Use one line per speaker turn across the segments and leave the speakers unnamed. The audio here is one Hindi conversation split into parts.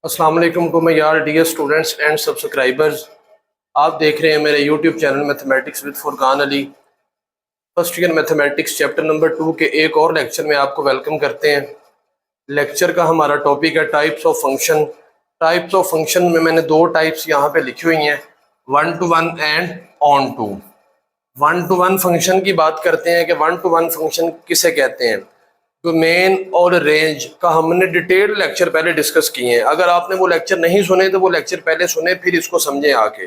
अस्सलाम वालेकुम टू माय यार डियर स्टूडेंट्स एंड सब्सक्राइबर्स। आप देख रहे हैं मेरे YouTube channel mathematics with Furqan Ali. First year mathematics chapter number 2 के एक और लेक्चर में आपको वेलकम करते हैं। लेक्चर का हमारा टॉपिक है types of function. Types of function में मैंने दो टाइप्स यहाँ पे लिखी हुई हैं, one to one and onto. One to one function की बात करते हैं कि वन टू वन फंक्शन किसे कहते हैं। डोमेन और रेंज का हमने डिटेल लेक्चर पहले डिस्कस किए हैं। अगर आपने वो लेक्चर नहीं सुने तो वो लेक्चर पहले सुने, फिर इसको समझें आके।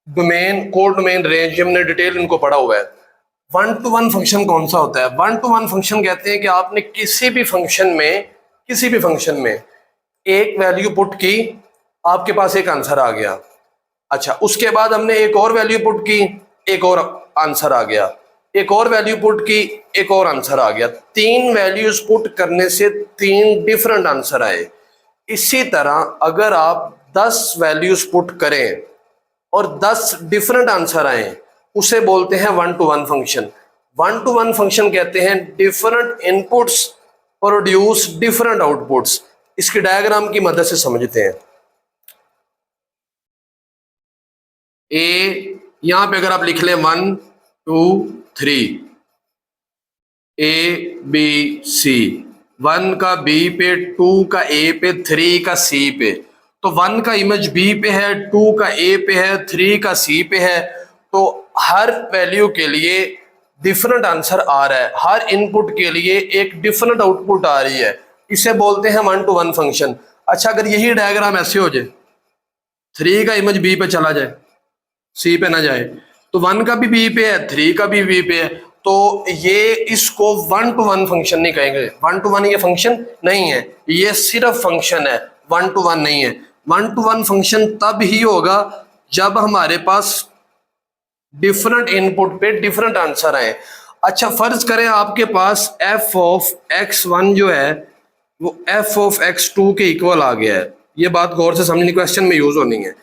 डोमेन, कोड डोमेन, रेंज, हमने डिटेल इनको पढ़ा हुआ है। वन टू वन फंक्शन कौन सा होता है? वन टू वन फंक्शन कहते हैं कि आपने किसी भी फंक्शन में एक वैल्यू पुट की, आपके पास एक आंसर आ गया। अच्छा, उसके बाद हमने एक और वैल्यू पुट की, एक और आंसर आ गया। एक और वैल्यू पुट की, एक और आंसर आ गया। तीन वैल्यूज पुट करने से तीन डिफरेंट आंसर आए। इसी तरह अगर आप 10 वैल्यूज पुट करें और 10 डिफरेंट आंसर आए, उसे बोलते हैं one to one function. One to one function कहते हैं different inputs produce different outputs. इसकी डायग्राम की मदद से समझते हैं। ए, यहां पे अगर आप लिख लें 1 2 3, ए बी सी, 1 का बी पे, 2 का ए पे, 3 का सी पे। तो 1 का इमेज बी पे है, 2 का ए पे है, 3 का सी पे है। तो हर वैल्यू के लिए डिफरेंट आंसर आ रहा है, हर इनपुट के लिए एक डिफरेंट आउटपुट आ रही है। इसे बोलते हैं वन टू वन फंक्शन। अच्छा, अगर यही डायग्राम ऐसे हो जाए, 3 का इमेज बी पे चला जाए, सी पे ना जाए, तो 1 का भी बी पे है, 3 का भी बी पे है, तो ये इसको वन टू वन फंक्शन नहीं कहेंगे। वन टू वन ये फंक्शन नहीं है, ये सिर्फ फंक्शन है, वन टू वन नहीं है। वन टू वन फंक्शन तब ही होगा जब हमारे पास डिफरेंट इनपुट पे डिफरेंट आंसर आए। अच्छा, फर्ज करें आपके पास एफ ऑफ x1 जो है वो एफ ऑफ x2 के इक्वल आ गया है। ये बात गौर से समझनी, क्वेश्चन में यूज होनी है।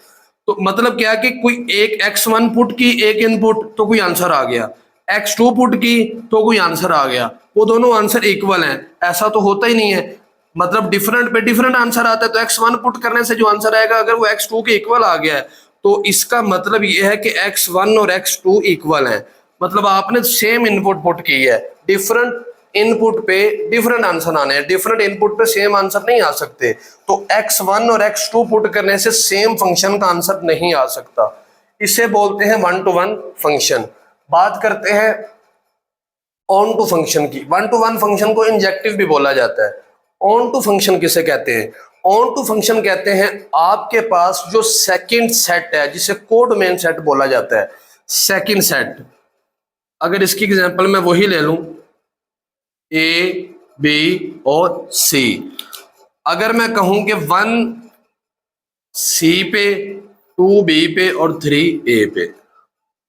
तो मतलब क्या कि कोई एक x1 पुट की, एक इनपुट, तो कोई आंसर आ गया। x2 पुट की तो कोई आंसर आ गया। वो दोनों आंसर इक्वल हैं, ऐसा तो होता ही नहीं है। मतलब डिफरेंट पे डिफरेंट आंसर आता है। तो x1 पुट करने से जो आंसर आएगा, अगर वो x2 के इक्वल आ गया है, तो इसका मतलब ये है कि x1 और x2 इक्वल है। मतलब आपने सेम इनपुट पुट की है, डिफरेंट इनपुट पे डिफरेंट आंसर आने हैं। डिफरेंट इनपुट पे सेम आंसर नहीं आ सकते। तो x1 और x2 पुट करने से सेम फंक्शन का आंसर नहीं आ सकता। इसे बोलते हैं वन टू वन फंक्शन। बात करते हैं ऑन टू फंक्शन की। वन टू वन फंक्शन को इंजेक्टिव भी बोला जाता है। ऑन टू फंक्शन किसे कहते हैं? ऑन टू फंक्शन कहते हैं आपके पास जो सेकंड सेट है, जिसे कोडोमेन सेट बोला जाता है। सेकंड सेट, अगर इसकी एग्जांपल मैं वही ले लूं, ए बी और सी। अगर मैं कहूं कि 1 सी पे, 2 बी पे और 3 ए पे,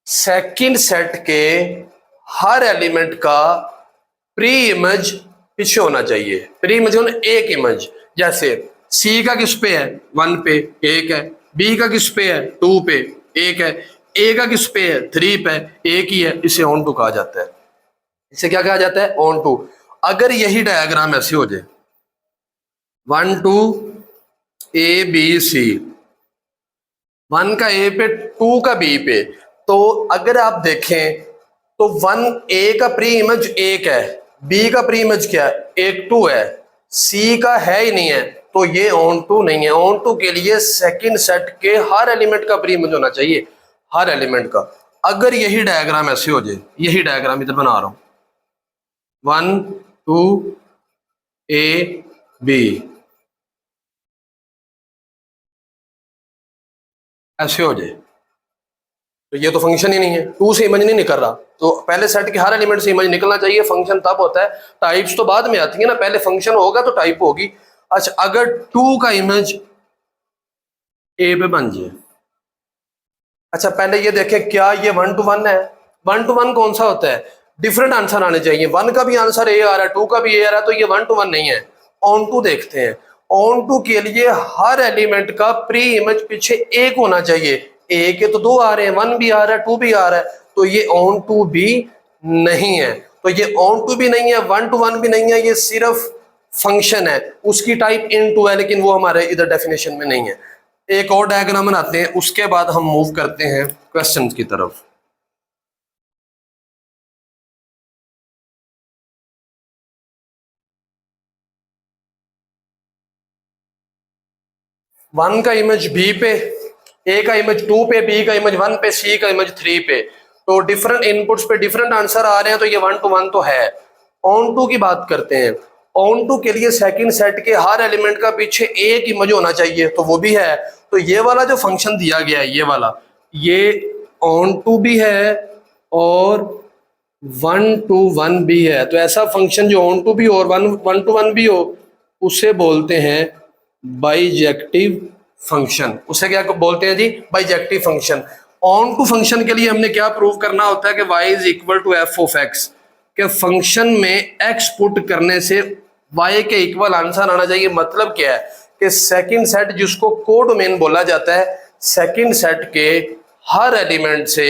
सेकंड सेट के हर एलिमेंट का प्री इमेज पीछे होना चाहिए। प्री इमेज एक इमेज। जैसे सी का किस पे है? 1 पे, एक है। बी का किस पे है? 2 पे, एक है। ए का किस पे है? 3 पे, एक ही है। इसे ऑन टू कहा जाता है। इसे क्या कहा जाता है? Onto. अगर यही डायग्राम ऐसे हो जाए, 1 2 ए बी सी, 1 का ए पे, 2 का बी पे, तो अगर आप देखें तो 1 ए का प्री इमेज एक है, बी का प्री इमेज क्या है? एक 2 है, सी का है ही नहीं है, तो ये ऑन टू नहीं है। ऑन टू के लिए सेकंड सेट के हर एलिमेंट का प्री इमेज होना चाहिए, हर एलिमेंट का। अगर यही डायग्राम ऐसे हो जाए, यही डायग्राम इधर बना रहा हूं, 1 2 ए बी, ऐसे हो जाए, तो ये तो फंक्शन ही नहीं है। 2 से इमेज नहीं निकल रहा। तो पहले सेट के हर एलिमेंट से इमेज निकलना चाहिए। फंक्शन तब होता है, टाइप्स तो बाद में आती है ना, पहले फंक्शन होगा तो टाइप होगी। अच्छा, अगर 2 का इमेज ए पे बन जाए, अच्छा पहले ये देखें क्या ये वन टू वन है? वन टू वन कौन सा होता है? डिफरेंट आंसर आने चाहिए। 1 का भी आंसर ए आ रहा है, 2 का भी ए आ रहा है, तो ये वन टू वन नहीं है। ऑन टू देखते हैं। ऑन टू के लिए हर एलिमेंट का प्री इमेज पीछे एक होना चाहिए। ए के तो 2 आ रहे हैं, 1 भी आ रहा है, 2 भी आ रहा है, तो ये ऑन टू भी नहीं है। तो ये ऑन टू भी नहीं है, वन टू वन भी नहीं है, ये सिर्फ फंक्शन है उसकी टाइप इनटू है, लेकिन वो हमारे इधर डेफिनेशन में नहीं है। एक और डायग्राम बनाते हैं, उसके बाद हम मूव करते हैं क्वेश्चन की तरफ। वन का इमेज बी पे, ए का इमेज 2 पे, बी का इमेज 1 पे, सी का इमेज 3 पे। तो डिफरेंट इनपुट्स पे डिफरेंट आंसर आ रहे हैं, तो ये 1 to 1 तो है। ऑन टू की बात करते हैं। ऑन टू के लिए सेकंड सेट के हर एलिमेंट का पीछे एक इमेज होना चाहिए, तो वो भी है। तो ये वाला जो फंक्शन दिया गया है, ये वाला, ये ऑन टू भी है और 1 to 1 भी है। तो ऐसा फंक्शन जो ऑन टू भी हो और 1 to 1 भी हो, उसे बोलते हैं बाइजेक्टिव फंक्शन। उसे क्या बोलते हैं जी? Bijective function. Onto function के लिए हमने क्या प्रूव करना होता है कि y is equal to F of X, के फंक्शन में x पुट करने से y के इक्वल आंसर आना चाहिए। मतलब क्या है कि सेकंड सेट जिसको कोडोमेन बोला जाता है, सेकंड सेट के हर एलिमेंट से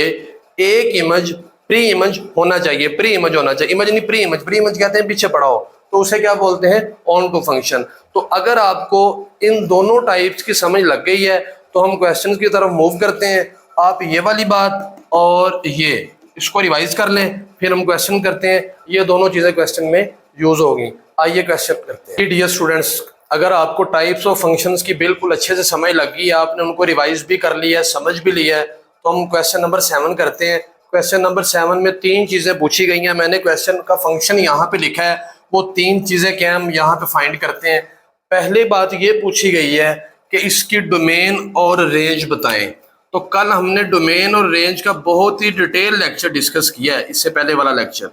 एक इमेज प्री इमेज होना चाहिए। प्री इमेज होना चाहिए, इमेज नहीं, प्री इमेज। प्री इमेज कहते हैं पीछे पड़ा हो, तो उसे क्या बोलते हैं? Onto function. तो अगर आपको इन दोनों टाइप्स की समझ लग गई है तो हम क्वेश्चंस की तरफ मूव करते हैं। आप ये वाली बात और ये इसको रिवाइज कर लें, फिर हम क्वेश्चन करते हैं। ये दोनों चीजें क्वेश्चन में यूज होगी। आइए क्वेश्चन करते हैं। डियर स्टूडेंट्स, अगर आपको टाइप्स ऑफ फंक्शंस की बिल्कुल अच्छे से समझ लग गई है, आपने उनको रिवाइज भी कर लिया है, समझ भी लिया है, तो हम क्वेश्चन नंबर 7 करते हैं। क्वेश्चन नंबर 7 में 3 चीजें पूछी गई हैं। मैंने क्वेश्चन का फंक्शन यहाँ पे लिखा है, वो 3 चीजें क्या हम यहाँ पे फाइंड करते हैं। पहले बात ये पूछी गई है कि इसकी डोमेन और रेंज बताएं। तो कल हमने डोमेन और रेंज का बहुत ही डिटेल लेक्चर डिस्कस किया है, इससे पहले वाला लेक्चर,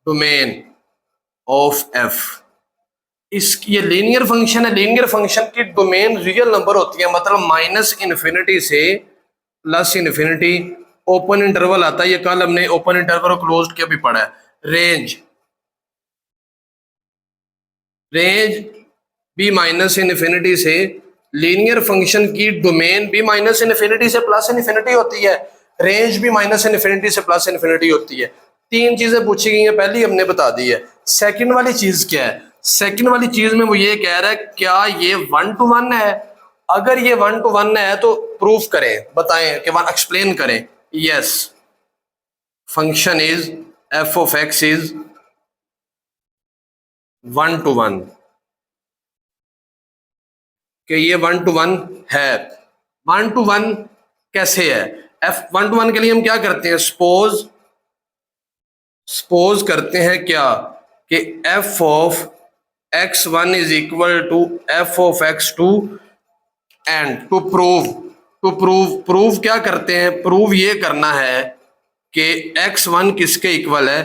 डोमेन ऑफ एफ। इस ये लीनियर फंक्शन है। लीनियर फंक्शन की डोमेन रियल नंबर होती है, मतलब माइनस इन्फिनिटी से प्लस इन्फिनिटी। ओपन इंटरवल आता है, ये कल हमने ओपन इंटरवल और क्लोज्ड के भी पढ़ा है। Range, range B minus infinity से, लीनियर फंक्शन की डोमेन भी माइनस इन्फिनिटी से प्लस इन्फिनिटी होती है, रेंज भी माइनस इन्फिनिटी से प्लस इन्फिनिटी होती है। 3 चीजें पूछी गई हैं, पहली हमने बता दी है। सेकंड वाली चीज क्या है? सेकंड वाली चीज में वो ये कह रहा है क्या ये 1 to 1 है? अगर ये 1 to 1 है तो प्रूफ करें, बताएं कि वन एक्सप्लेन करें। Yes, function is F of x is 1 to 1, कि ये 1 to 1 है। 1 to 1 कैसे है? एफ 1 to 1 के लिए हम क्या करते हैं? सपोज करते हैं क्या कि F of x1 is equal to F of x2, and to prove क्या करते हैं? प्रूव ये करना है कि x1 किसके इक्वल है?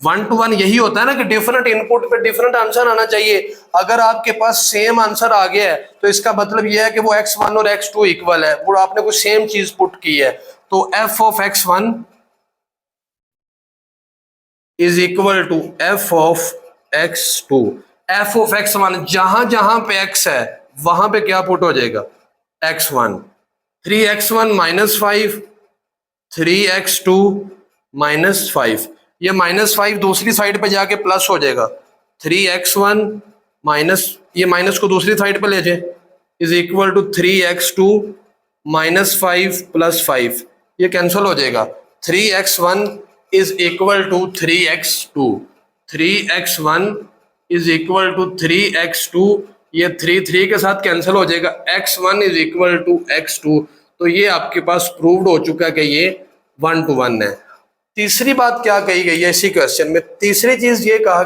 1 to 1 यही होता है ना कि डिफरेंट इनपुट पे डिफरेंट आंसर आना चाहिए। अगर आपके पास सेम आंसर आ गया है तो इसका मतलब यह है कि वो x1 और x2 इक्वल है, वो आपने कोई सेम चीज पुट की है। तो f of x1 is equal to F of x2। F of x1 जहां जहां पे x है वहां पे क्या पुट हो जाएगा? x1। 3x1 minus 5, 3x2 minus 5। ये माइनस 5 दूसरी साइड पे जाके प्लस हो जाएगा। 3x1 माइनस, ये माइनस को दूसरी साइड पे ले जाए, is equal to 3x2 minus 5 plus 5। ये कैंसिल हो जाएगा। 3x1 is equal to 3x2, 3x1 is equal to 3x2। ये 3 के साथ कैंसिल हो जाएगा। x1 is equal to x2। तो ये आपके पास प्रूव्ड हो चुका है कि ये 1 to 1 है। तीसरी बात क्या कही गई है इसी क्वेश्चन में? तीसरी चीज ये कहा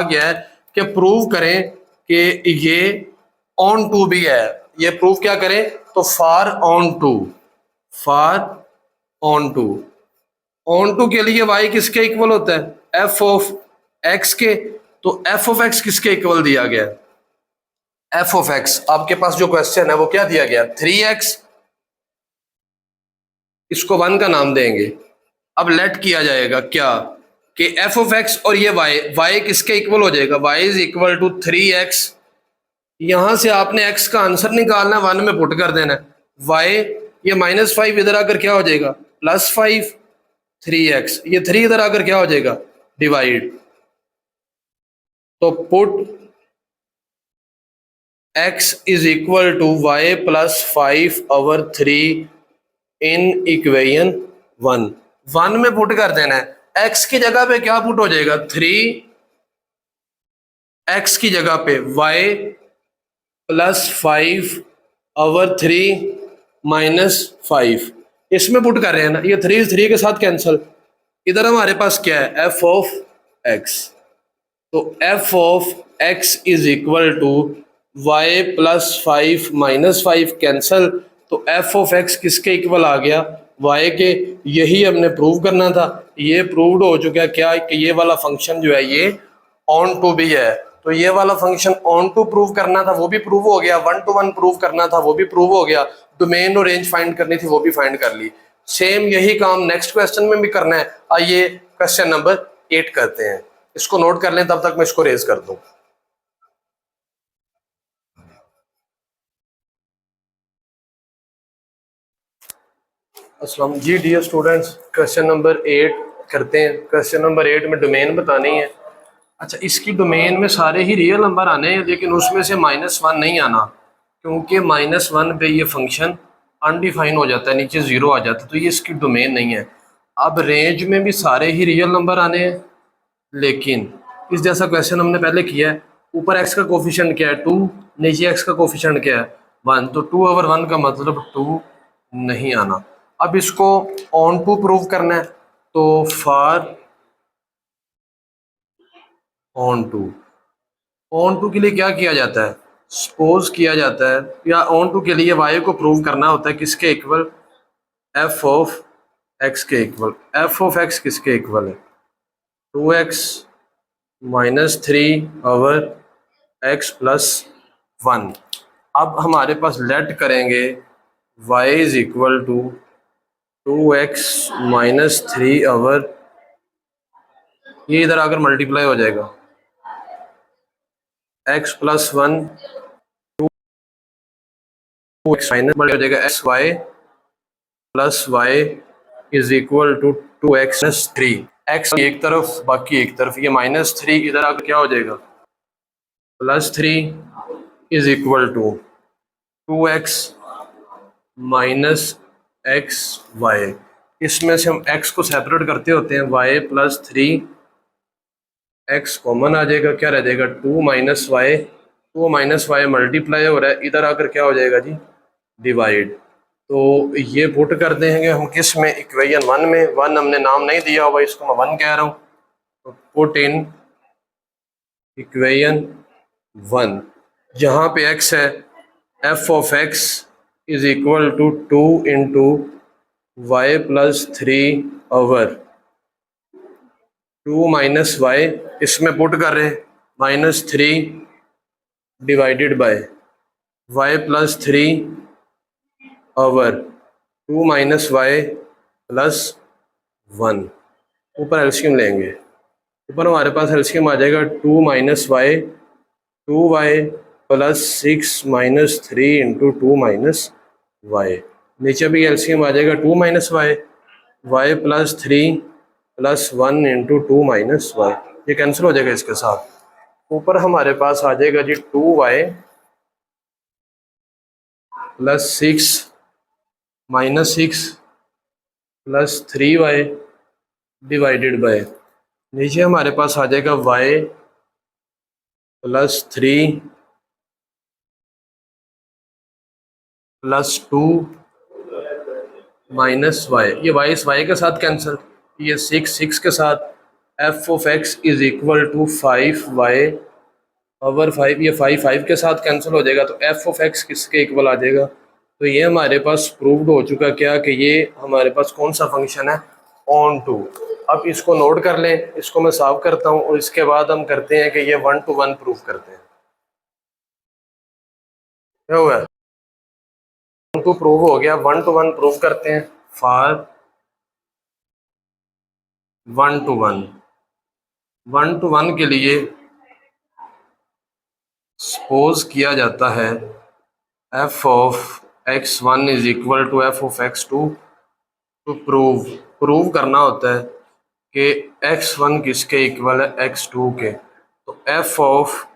गया है कि प्रूव करें कि ये ऑन टू भी है। ये प्रूव क्या करें? तो फॉर ऑन टू के लिए y किसके इक्वल होता है? f ऑफ x के। तो f ऑफ x किसके इक्वल दिया गया? f ऑफ x, आपके पास जो क्वेश्चन है वो क्या दिया गया? 3x, इसको 1 का नाम देंगे। अब लेट किया जाएगा क्या कि f ऑफ x और ये y किसके इक्वल हो जाएगा? y is equal to 3x। यहां से आपने x का आंसर निकालना, 1 में पुट कर देना है। y, ये माइनस 5 इधर आकर क्या हो जाएगा? प्लस 5, 3x, ये 3 इधर आकर क्या हो जाएगा? डिवाइड। तो put x is equal to Y plus 5/3 in equation 1 में पुट कर देना है। x की जगह पे क्या पुट हो जाएगा, 3, x की जगह पे y प्लस 5/3 -5, इसमें पुट कर रहे हैं ना, ये 3 के साथ कैंसिल। इधर हमारे पास क्या है, एफ ऑफ एक्स, तो F of x is equal to Y plus 5 - 5 cancel, तो एफ ऑफ एक्स किसके इक्वल आ गया, वाई के। यही हमने प्रूव करना था, ये प्रूव्ड हो चुका है क्या कि ये वाला फंक्शन जो है ये ऑन टू भी है। तो ये वाला फंक्शन ऑन टू प्रूव करना था, वो भी प्रूव हो गया। 1 to 1 प्रूव करना था, वो भी प्रूव हो गया। डोमेन और रेंज फाइंड करनी थी, वो भी फाइंड कर ली। सेम यही काम नेक्स्ट क्वेश्चन में भी करना है। आइए क्वेश्चन नंबर 8 करते हैं, इसको नोट कर लें, तब तक मैं इसको रेज कर दूं। अस्सलाम जी डियर स्टूडेंट्स, क्वेश्चन नंबर 8 करते हैं। क्वेश्चन नंबर 8 में डोमेन बतानी है। अच्छा, इसकी डोमेन में सारे ही रियल नंबर आने हैं, लेकिन उसमें से -1 नहीं आना, क्योंकि -1 पे ये फंक्शन अनडिफाइन हो जाता है, नीचे 0 आ जाता है, तो ये इसकी डोमेन नहीं है। अब रेंज में भी सारे ही रियल नंबर आने हैं, लेकिन इस जैसा क्वेश्चन हमने पहले किया है। ऊपर x का कोफिशिएंट क्या है, 2, नीचे x का कोफिशिएंट क्या है, 1, तो 2/1 का मतलब 2 नहीं आना। अब इसको ऑन टू प्रूव करना है, तो फॉर ऑन टू के लिए क्या किया जाता है, सपोज किया जाता है, या ऑन टू के लिए y को प्रूव करना होता है किसके इक्वल, f ऑफ x के इक्वल। f ऑफ x किसके इक्वल है, 2x -3/x + 1। अब हमारे पास लेट करेंगे y is equal to 2x -3/, ये इधर आकर मल्टीप्लाई हो जाएगा, x + 1, 2x माइनस हो जाएगा, xy + y is equal to 2x - 3। x एक तरफ बाकी एक तरफ, ये -3 इधर आकर क्या हो जाएगा, +3 is equal to 2x - xy। इसमें से हम x को सेपरेट करते होते हैं, y + 3, x कॉमन आ जाएगा, क्या रह जाएगा, 2 - y, 2 - y मल्टीप्लाई हो रहा है, इधर आकर क्या हो जाएगा जी, डिवाइड। तो ये पुट कर देंगे हम किस में, इक्वेशन 1 में। 1 हमने नाम नहीं दिया हुआ, इसको मैं 1 कह रहा हूँ, तो पुट इन इक्वेशन 1, जहाँ पे x है, f of x is equal to 2 × y + 3/2 - y, इसमें पुट कर रहे हैं, -3 डिवाइडेड बाय y + 3/2 2 - y + 1। ऊपर एलसीएम लेंगे, ऊपर हमारे पास एलसीएम आ जाएगा, 2 - y 2y + 6 - 3 × 2 - y। नीचे भी एलसीएम आ जाएगा, 2 - y, y + 3 + 1 × 2 - y, ये कैंसिल हो जाएगा इसके साथ। ऊपर हमारे पास आ जाएगा जी 2y + 6 - 6 + 3y डिवाइडेड बाय, नीचे हमारे पास आ जाएगा y + 3 + 2 - y, ये y इस y के साथ कैंसिल, ये 6 के साथ। f of x is equal to 5y/5, ये 5 के साथ कैंसिल हो जाएगा, तो f ऑफ x किसके इक्वल आ जाएगा। तो ये हमारे पास प्रूव्ड हो चुका क्या कि ये हमारे पास कौन सा फंक्शन है, ऑन टू। अब इसको नोट कर लें, इसको मैं सॉल्व करता हूँ, और इसके बाद हम करते हैं कि ये 1 to 1 प्रूव करते हैं। क्या हुआ, 1 to प्रूव हो गया, 1 to 1 प्रूव करते हैं। फॉर 1 to 1, 1 to 1 के लिए सपोज किया जाता है f of x1 is equal to f of x2। तो प्रूव करना होता है कि x1 किसके इक्वल है, x2 के। तो f of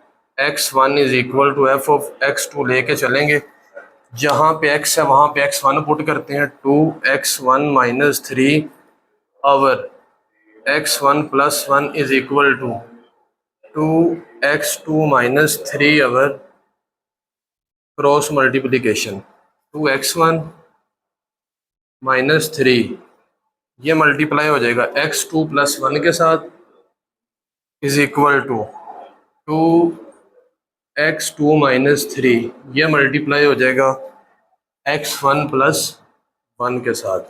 x1 is equal to F of x2 लेके चलेंगे, जहाँ पे x है वहाँ पे x1 पुट करते हैं, 2x1 माइनस 3 और x1 plus 1 is equal to 2x2 minus 3 our cross multiplication, 2x1 minus 3 ये मल्टीप्लाई हो जाएगा x2 प्लस 1 के साथ is equal to 2x2 minus 3 ये मल्टीप्लाई हो जाएगा x1 प्लस 1 के साथ,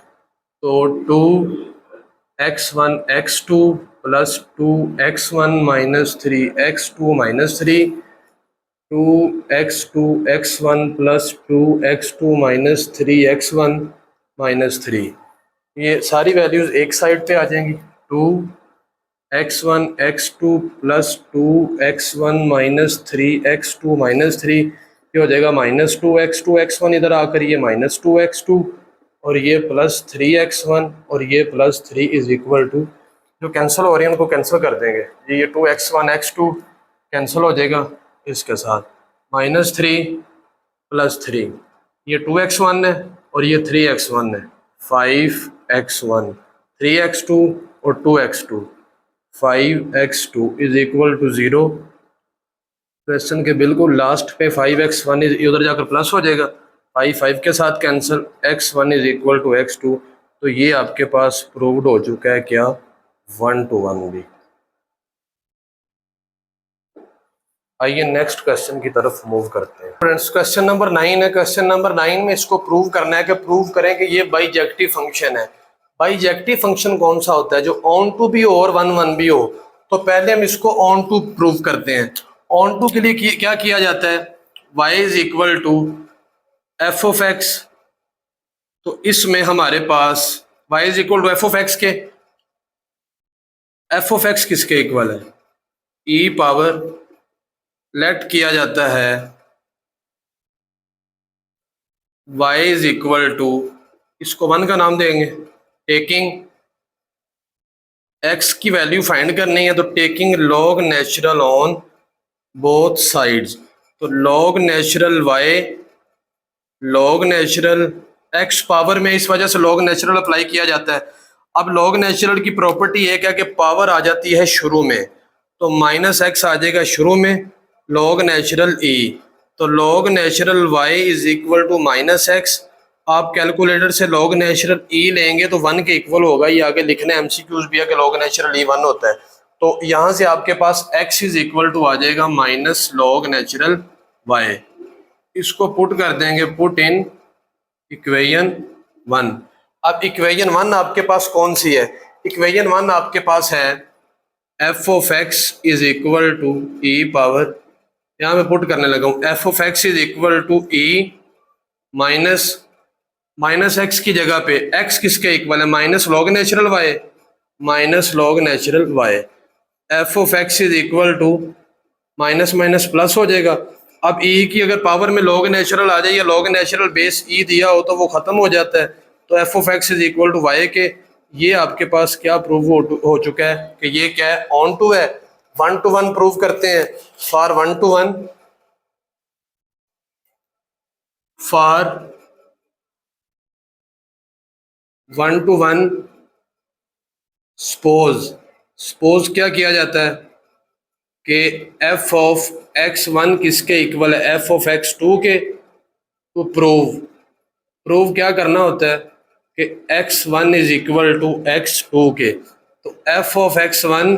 तो 2x1 x2 plus 2x1 minus 3 x2 minus 3, 2x2 x1 plus 2x2 minus 3 x1 minus 3, ये सारी वैल्यूज़ एक साइड पे आ जाएंगी। 2x1 x2 plus 2x1 minus 3 x2 minus 3, ये हो जाएगा माइनस 2x2 x1, इधर आकर ये माइनस 2x2 और ये प्लस 3x1 और ये प्लस 3 इज इक्वल टू, जो कैंसिल हो रही है उनको कैंसिल कर देंगे, ये 2x1 x2 कैंसिल हो जाएगा इसके साथ, माइनस 3 प्लस 3, ये 2x1 है और ये 3x1 है, 5x1 3x2 और 2x2, 5x2 is equal to 0। Question के बिल्कुल लास्ट पे 5x1 उधर जाकर प्लस हो जाएगा, 5 के साथ cancel, x1 is equal to x2, तो ये आपके पास प्रूव्ड हो चुका है क्या, 1 to 1 भी। आइए नेक्स्ट क्वेश्चन की तरफ मूव करते हैं फ्रेंड्स। क्वेश्चन नंबर 9 है। क्वेश्चन नंबर 9 में इसको प्रूव करना है कि प्रूव करें कि ये बाइजेक्टिव फंक्शन है। बाइजेक्टिव फंक्शन कौन सा होता है, जो ऑन टू भी हो और 1 1 भी हो। तो पहले हम इसको ऑन टू प्रूव करते हैं। ऑन टू के लिए क्या किया जाता है, y is equal to F of X, तो इसमें हमारे पास y is equal to F of X के, एफ ऑफ एक्स किसके इक्वल है, ई पावर, लेट किया जाता है y इज इक्वल टू, इसको 1 का नाम देंगे, टेकिंग x की वैल्यू फाइंड करनी है, तो taking log natural on both sides, तो log natural y log natural x power में, इस वजह से लॉग नेचुरल अप्लाई किया जाता है। अब लॉग नेचुरल की प्रॉपर्टी है क्या कि पावर आ जाती है शुरू में, तो माइनस एक्स आ जाएगा शुरू में, लॉग नेचुरल e, तो log natural y is equal to minus X. आप कैलकुलेटर से लॉग नेचुरल e लेंगे तो 1 के इक्वल होगा, ये आगे लिखने एमसीक्यूज भी है कि लॉग नेचुरल e 1 होता है, तो यहाँ से आपके पास x इज इक्वल टू आ जाएगा माइनस लॉग नेचुरल y। इसको पुट कर देंगे, पुट इन इक्वेशन 1। अब इक्वेशन 1 आपके पास कौन सी है, इक्वेशन 1 आपके पास है F of x is equal to E power, यहाँ मैं पुट करने लगा हूँ, F of x is equal to E minus X की जगह पे एक्स किसके इक्वल है, minus log natural Y, minus log natural Y, F of x is equal to minus minus plus हो जाएगा। अब ई की अगर पावर में लॉग नेचुरल आ जाए या लॉग नेचुरल बेस ई दिया हो तो वो खत्म हो जाता है, तो F of x is equal to Y के, ये आपके पास क्या प्रूव हो चुका है कि ये क्या है, ऑन टू है। 1 to 1 प्रूव करते हैं, for 1 to 1, for 1 to 1 suppose क्या किया जाता है कि एफ ऑफ x1 किसके इक्वल है, एफ ऑफ x2 के, तो प्रूव क्या करना होता है कि x1 is equal to x2 के, तो F of x1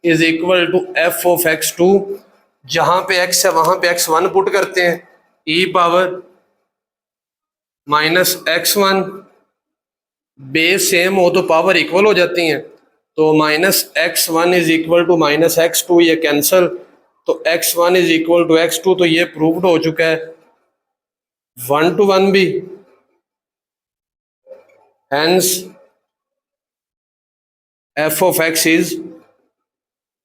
is equal to F of x2, जहां पे x है वहां पे x1 पुट करते हैं, e power minus x1, base same हो तो पावर इक्वल हो जाती हैं, तो minus x1 is equal to minus x2, ये कैंसल, तो x1 is equal to x2, तो ये प्रूव्ड हो चुका है 1 to 1 भी। Hence F of x is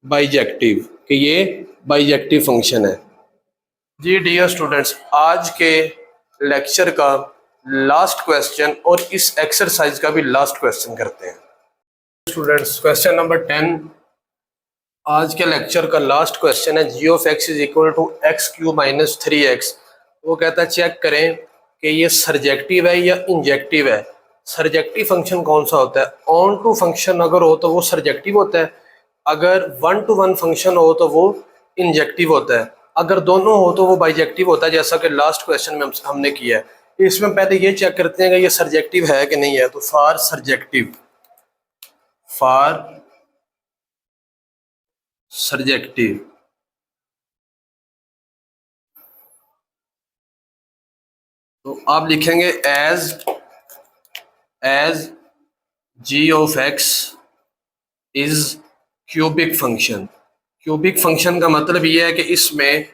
bijective, कि ये बाइजेक्टिव फंक्शन है। जी डियर स्टूडेंट्स, आज के लेक्चर का लास्ट क्वेश्चन और इस एक्सरसाइज का भी लास्ट क्वेश्चन करते हैं। स्टूडेंट्स क्वेश्चन नंबर 10, आज के लेक्चर का लास्ट क्वेश्चन है G of x is equal to x cube minus 3x। वो कहता है चेक करें कि ये सरजेक्टिव है या इंजेक्टिव है। सरजेक्टिव फंक्शन कौन सा होता है? ऑन टू फंक्शन अगर हो तो वो सरजेक्टिव होता है, अगर 1 to 1 फंक्शन हो तो वो इंजेक्टिव होता है, अगर दोनों हो तो वो बाइजेक्टिव होता है, जैसा कि लास्ट क्वेश्चन में हमने किया है। इसमें पहले ये चेक करते हैं कि ये सरजेक्टिव है कि नहीं है। तो फॉर सरजेक्टिव तो आप लिखेंगे as G of x is cubic function. Cubic function का मतलब ये है कि इसमें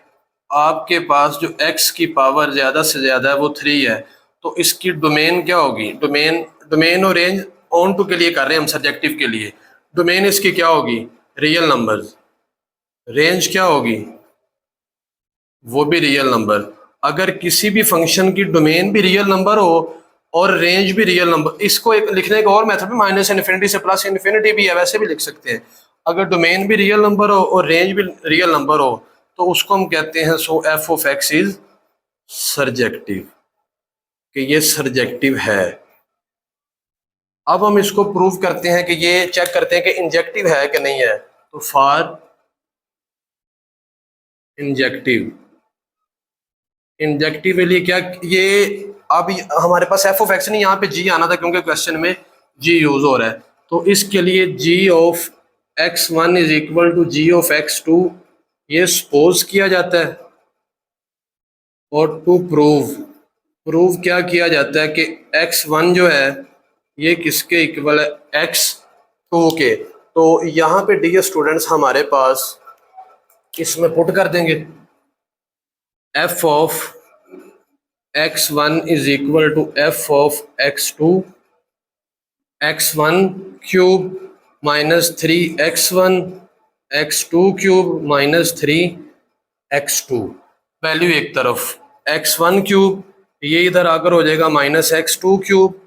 आपके पास जो x की पावर ज़्यादा से ज़्यादा है वो 3 है, तो इसकी डोमेन क्या होगी? डोमेन और रेंज ऑन टू के लिए कर रहे हैं हम, सब्जेक्टिव के लिए। डोमेन इसकी क्या होगी? Real numbers. रेंज क्या होगी? वो भी रियल नंबर। अगर किसी भी फंक्शन की डोमेन भी रियल नंबर हो और रेंज भी रियल नंबर, इसको एक लिखने का और मेथड भी माइनस इन्फिनिटी से प्लस इन्फिनिटी भी है, वैसे भी लिख सकते हैं। अगर डोमेन भी रियल नंबर हो और रेंज भी रियल नंबर हो तो उसको हम कहते हैं सो एफ ऑफ एक्स इज सरजेक्टिव, कि ये सरजेक्टिव है। अब हम इसको प्रूव करते हैं कि ये चेक करते हैं कि इंजेक्टिव है कि नहीं है। तो फॉर इंजेक्टिवली क्या ये, अब हमारे पास एफ ऑफ एक्स नहीं, यहाँ पे जी आना था क्योंकि क्वेश्चन में जी यूज हो रहा है। तो इसके लिए G of x1 is equal to G of x2 ये सपोज किया जाता है, और टू प्रूव क्या किया जाता है कि x1 जो है ये किसके इक्वल है? x2 के। तो यहाँ पे डियर स्टूडेंट्स हमारे पास इसमें पुट कर देंगे f of x1 is equal to f of x2, x1 cube minus 3x1, x2 cube minus 3x2। Value एक तरफ, x1 क्यूब ये इधर आकर हो जाएगा minus x2 cube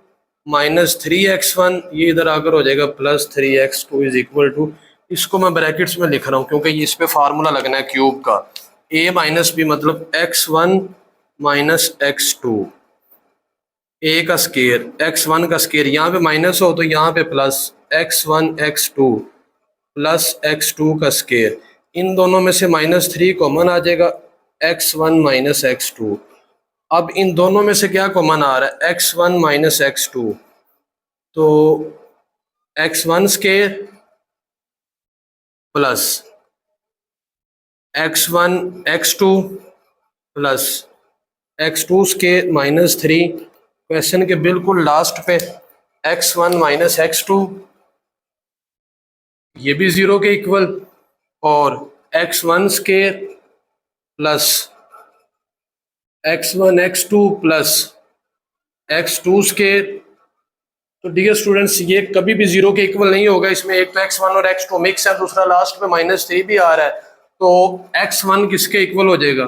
minus 3x1, ये इधर आकर हो जाएगा plus 3x2 is equal to, इसको मैं ब्रैकेट्स में लिख रहा हूँ क्योंकि इस पे फार्मूला लगना है क्यूब का। a माइनस बी मतलब x1 माइनस x2, ए का स्केयर x1 का स्केयर, यहाँ पे माइनस हो तो यहाँ पे plus x1 x2 plus x2 का स्केयर, इन दोनों में से -3 कॉमन आ जाएगा, x1 माइनस x2। अब इन दोनों में से क्या कॉमन आ रहा है? x1 माइनस x2, तो x1 square plus x1 x2 plus x2 square -3। Question के बिल्कुल लास्ट पे x1 माइनस x2 ये भी 0 के इक्वल, और x1 square plus x1 x2 plus x2 square. तो डियर स्टूडेंट्स ये कभी भी 0 के इक्वल नहीं होगा, इसमें एक तो x1 और x2 मिक्स है, दूसरा लास्ट में -3 भी आ रहा है, तो x1 किसके इक्वल हो जाएगा?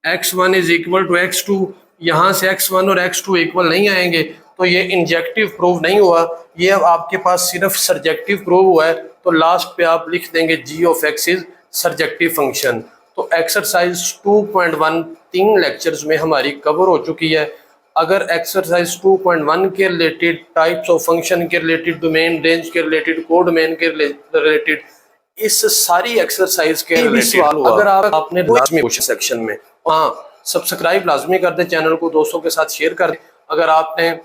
x1 is equal to x2। यहाँ से x1 और x2 इक्वल नहीं आएंगे तो ये इंजेक्टिव प्रूव नहीं हुआ, ये आपके पास सिर्फ सरजेक्टिव प्रूव हुआ है। तो लास्ट पे आप लिख देंगे जी ऑफ एक्स इज सरजेक्टिव फंक्शन। तो एक्सरसाइज 2.1 3 लेक्चर्स में हमारी कवर हो चुकी है। अगर एक्सरसाइज 2.1 के रिलेटेड, टाइप्स ऑफ फंक्शन के रिलेटेड, डोमेन रेंज के रिलेटेड, कोड डोमेन के रिलेटेड, इस सारी एक्सरसाइज के रिलेटेड अगर आपने लाजमी क्वेश्चन सेक्शन में, हाँ सब्सक्राइब लाजमी कर दें, चैनल को दोस्तों के साथ शेयर कर दें। अगर आपने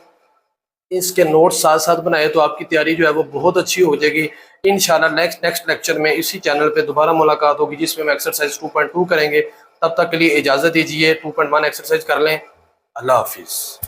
इसके नोट्स साथ साथ बनाए तो आपकी तैयारी जो है वो बहुत अच्छी हो जाएगी। इंशाल्लाह नेक्स्ट लेक्चर में इसी चैनल पे दोबारा मुलाकात होगी जिसमें हम एक्सरसाइज 2.2 करेंगे। तब तक के लिए इजाज़त दीजिए, 2.1 एक्सरसाइज कर लें। अल्लाह हाफिज़।